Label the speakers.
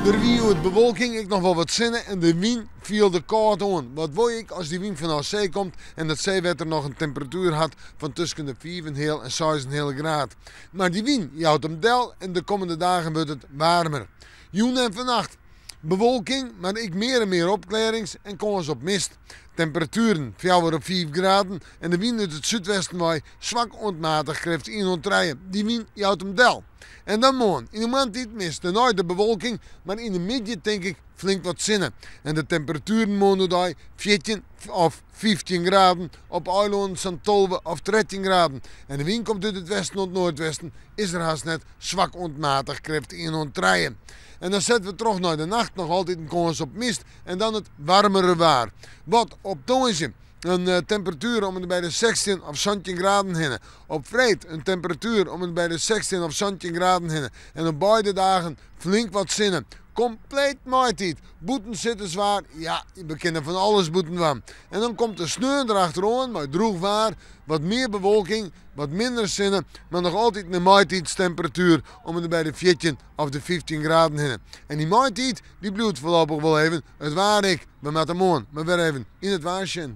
Speaker 1: Er wie uit bewolking ik nog wel wat zinnen en de wind viel de koud aan. Wat wil ik als die wind van zee komt en dat zeewater nog een temperatuur had van tussen de 4,5 en 6,5 graden. Maar die wind houdt hem del en de komende dagen wordt het warmer. Joen en vannacht bewolking, maar ik meer en meer opklarings en kans op mist. Temperaturen fjouwer op 5 graden en de wind uit het zuidwesten waai zwak ontmatig krijgt in ontrijden. Die wind houdt hem del. En dan morgen, in de maand niet mist, de nooit de bewolking, maar in de middag denk ik flink wat zinnen. En de temperaturen morgen daar 14 of 15 graden, op eiland zijn 12 of 13 graden. En de wind komt uit het westen tot noordwesten, is er haast net zwak ontmatig krijgt in ontrijden. En dan zetten we terug naar de nacht, nog altijd een kans op mist en dan het warmere waar. Wat op Toonsje een temperatuur om het bij de 16 of 17 graden heen. Op Vreed een temperatuur om het bij de 16 of 17 graden heen. En op beide dagen flink wat zinnen. Compleet maaitijd. Boeten zitten zwaar. Ja, we kennen van alles boeten van. En dan komt de sneeuw erachteraan, maar droeg waar. Wat meer bewolking, wat minder zinnen, maar nog altijd een maaitijdstemperatuur om het bij de 14 of de 15 graden heen. En die maaitijd, die blijft voorlopig wel even. Het waar ik, we met de maan, maar weer even in het waarsje.